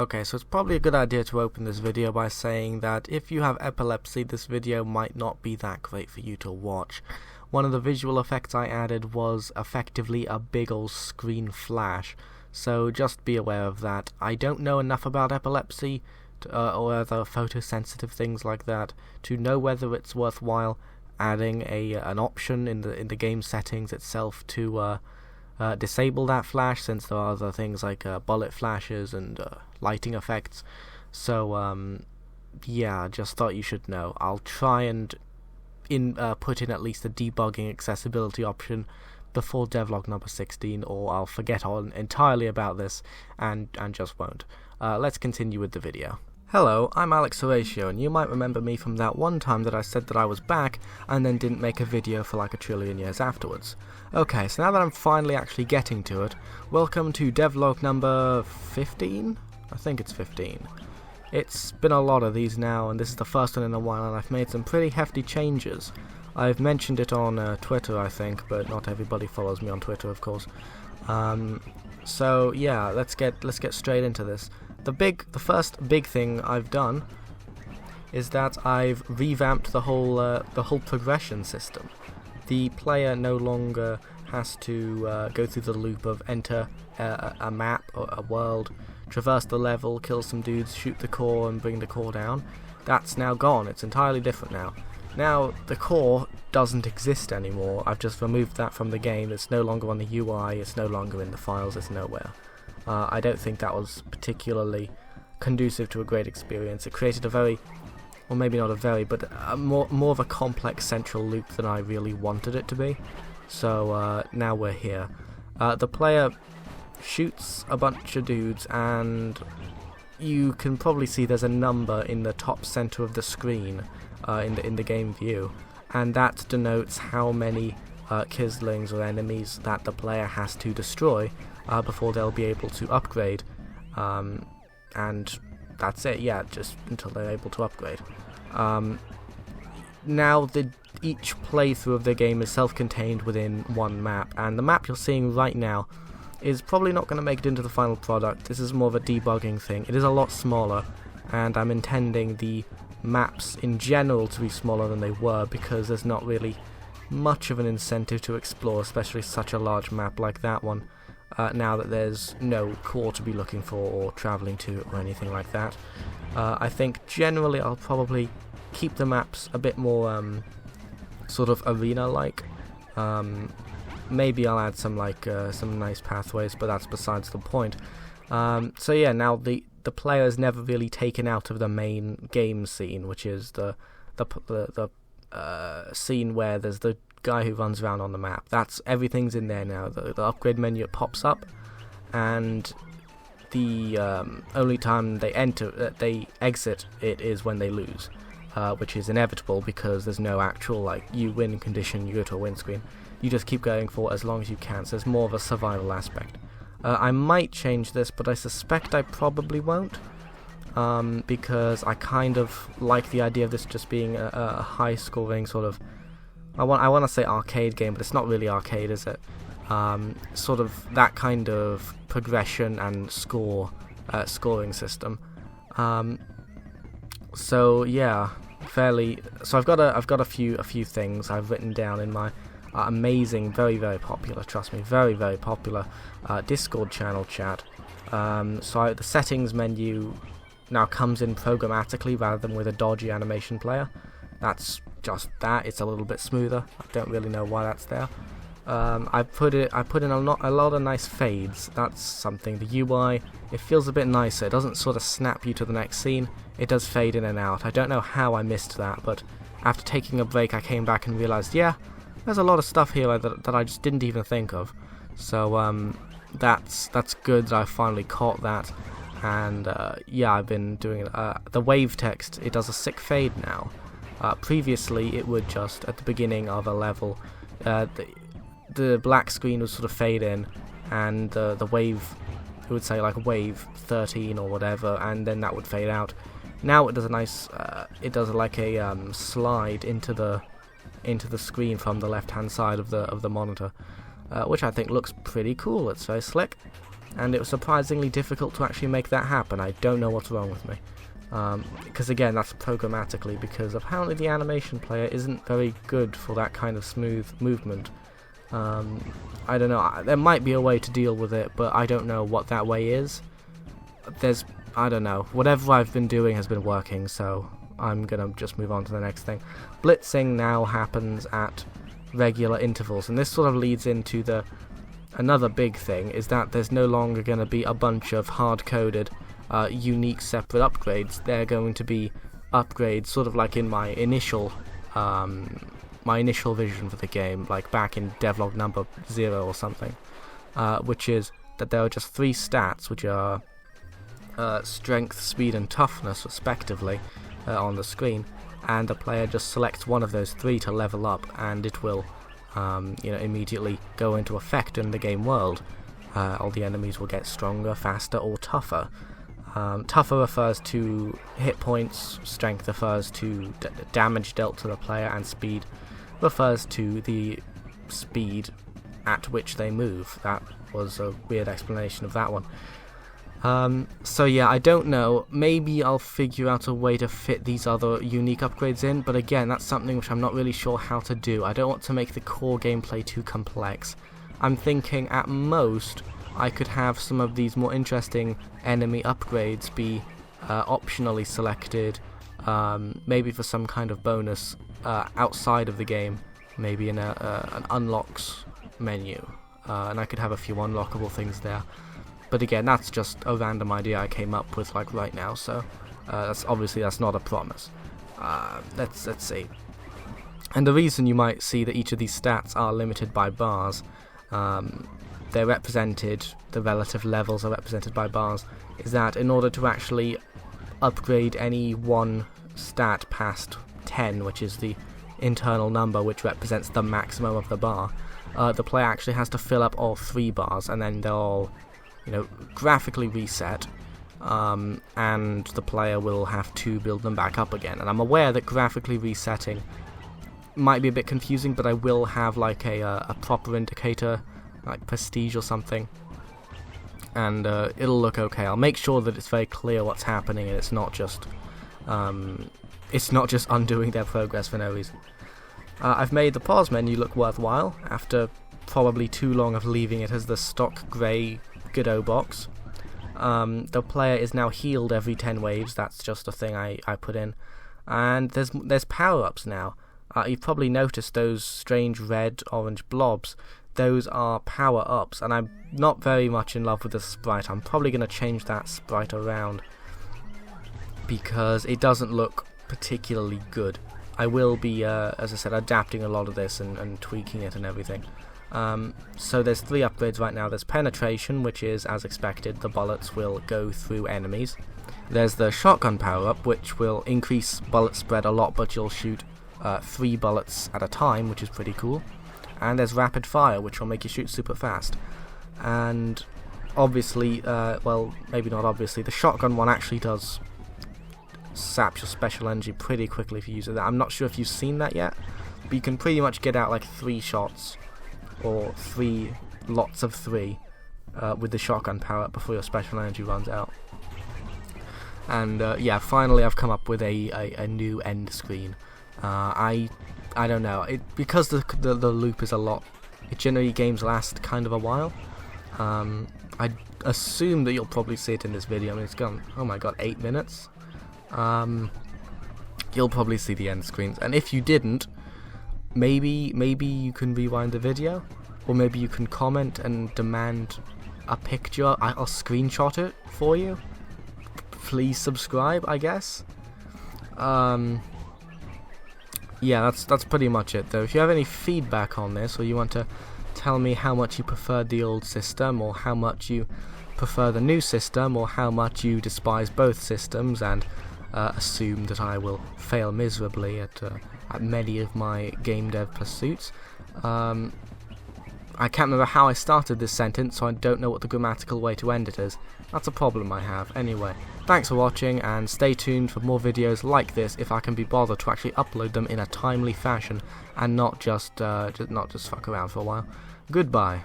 Okay, so it's probably a good idea to open this video by saying that if you have epilepsy, this video might not be that great for you to watch. One of the visual effects I added was effectively a big old screen flash, so just be aware of that. I don't know enough about epilepsy or other photosensitive things like that to know whether it's worthwhile adding an option in the game settings itself to disable that flash, since there are other things like bullet flashes and lighting effects. So yeah, just thought you should know. I'll try and put in at least a debugging accessibility option before devlog number 16, or I'll forget entirely about this and just won't. Let's continue with the video. Hello, I'm Alex Horatio, and you might remember me from that one time that I said that I was back and then didn't make a video for like a trillion years afterwards. Okay, so now that I'm finally actually getting to it, welcome to devlog number 15? I think it's 15. It's been a lot of these now, and this is the first one in a while, and I've made some pretty hefty changes. I've mentioned it on Twitter, I think, but not everybody follows me on Twitter, of course. So yeah, let's get straight into this. The first big thing I've done is that I've revamped the whole progression system. The player no longer has to go through the loop of enter a map or a world, traverse the level, kill some dudes, shoot the core and bring the core down. That's now gone. It's entirely different now. Now the core doesn't exist anymore. I've just removed that from the game. It's no longer on the UI, it's no longer in the files, it's nowhere. I don't think that was particularly conducive to a great experience. It created a very, or maybe not a very, but more of a complex central loop than I really wanted it to be. So now we're here. The player shoots a bunch of dudes, and you can probably see there's a number in the top center of the screen in the game view, and that denotes how many Kyzlings or enemies that the player has to destroy before they'll be able to upgrade, and that's it. Yeah, just until they're able to upgrade. Now each playthrough of the game is self-contained within one map, and the map you're seeing right now is probably not going to make it into the final product. This is more of a debugging thing. It is a lot smaller, and I'm intending the maps in general to be smaller than they were, because there's not really much of an incentive to explore, especially such a large map like that one, now that there's no core to be looking for or travelling to or anything like that. I think generally I'll probably keep the maps a bit more sort of arena-like. Maybe I'll add some some nice pathways, but that's besides the point. So yeah, now the player is never really taken out of the main game scene, which is the scene where there's the guy who runs around on the map. Everything's in there now. The upgrade menu pops up, and the only time they exit it is when they lose, which is inevitable because there's no actual you win condition. You go to a win screen. You just keep going for as long as you can. So there's more of a survival aspect. I might change this, but I suspect I probably won't, because I kind of like the idea of this just being a high-scoring sort of, I want to say arcade game, but it's not really arcade, is it? Sort of that kind of progression and scoring system. So yeah, So I've got a few things I've written down in my amazing, very popular, trust me, very popular Discord channel chat. So the settings menu now comes in programmatically rather than with a dodgy animation player. That's just that. It's a little bit smoother. I don't really know why that's there. I put in a lot of nice fades. That's something. The UI, it feels a bit nicer. It doesn't sort of snap you to the next scene. It does fade in and out. I don't know how I missed that, but after taking a break I came back and realized, yeah, there's a lot of stuff here that I just didn't even think of. So that's good that I finally caught that. And yeah, I've been doing it. The wave text, it does a sick fade now. Previously it would just, at the beginning of a level, the black screen would sort of fade in, and the wave, it would say like wave 13 or whatever, and then that would fade out. Now it does a nice, it does like a slide into the screen from the left hand side of the monitor, which I think looks pretty cool. It's very slick. and it was surprisingly difficult to actually make that happen. I don't know what's wrong with me. Because again, that's programmatically, because apparently the animation player isn't very good for that kind of smooth movement. I don't know, there might be a way to deal with it, but I don't know what that way is. I don't know, whatever I've been doing has been working, so I'm gonna just move on to the next thing. Blitzing now happens at regular intervals, and this sort of leads into another big thing, is that there's no longer going to be a bunch of hard-coded unique separate upgrades. They're going to be upgrades sort of like in my initial vision for the game, like back in Devlog number 0 or something, which is that there are just 3 stats, which are strength, speed and toughness respectively, on the screen, and the player just selects one of those 3 to level up, and it will immediately go into effect in the game world. All the enemies will get stronger, faster or tougher. Tougher refers to hit points, strength refers to damage dealt to the player, and speed refers to the speed at which they move. That was a weird explanation of that one. So yeah, I don't know, maybe I'll figure out a way to fit these other unique upgrades in, but again, that's something which I'm not really sure how to do. I don't want to make the core gameplay too complex. I'm thinking at most I could have some of these more interesting enemy upgrades be optionally selected, maybe for some kind of bonus outside of the game, maybe in an unlocks menu, and I could have a few unlockable things there. But again, that's just a random idea I came up with like right now, so that's not a promise. Let's see. And the reason you might see that each of these stats are limited by bars, they're represented, the relative levels are represented by bars, is that in order to actually upgrade any one stat past 10, which is the internal number which represents the maximum of the bar, the player actually has to fill up all 3 bars, and then they're all graphically reset, and the player will have to build them back up again. And I'm aware that graphically resetting might be a bit confusing, but I will have like a proper indicator, like prestige or something, and it'll look okay. I'll make sure that it's very clear what's happening, and it's not just undoing their progress for no reason. I've made the pause menu look worthwhile after probably too long of leaving it as the stock grey Godot box. The player is now healed every 10 waves. That's just a thing I put in. And there's power-ups now. You've probably noticed those strange red-orange blobs. Those are power-ups, and I'm not very much in love with the sprite. I'm probably going to change that sprite around because it doesn't look particularly good. I will be, as I said, adapting a lot of this and tweaking it and everything. So there's 3 upgrades right now. There's penetration, which is, as expected, the bullets will go through enemies. There's the shotgun power-up, which will increase bullet spread a lot, but you'll shoot 3 bullets at a time, which is pretty cool. And there's rapid fire, which will make you shoot super fast. And obviously, well, maybe not obviously, the shotgun one actually does sap your special energy pretty quickly if you use it. I'm not sure if you've seen that yet, but you can pretty much get out like 3 shots, or 3 lots of 3 with the shotgun power up before your special energy runs out. And yeah, finally I've come up with a new end screen. I don't know, because the loop is a lot, generally games last kind of a while. I assume that you'll probably see it in this video. I mean, it's gone, oh my god, 8 minutes. You'll probably see the end screens, and if you didn't, maybe you can rewind the video, or maybe you can comment and demand a picture. I'll screenshot it for you. Please subscribe, I guess. Yeah, that's pretty much it though. If you have any feedback on this, or you want to tell me how much you preferred the old system, or how much you prefer the new system, or how much you despise both systems and assume that I will fail miserably at many of my game dev pursuits. I can't remember how I started this sentence, so I don't know what the grammatical way to end it is. That's a problem I have. Anyway, thanks for watching, and stay tuned for more videos like this if I can be bothered to actually upload them in a timely fashion and not just fuck around for a while. Goodbye.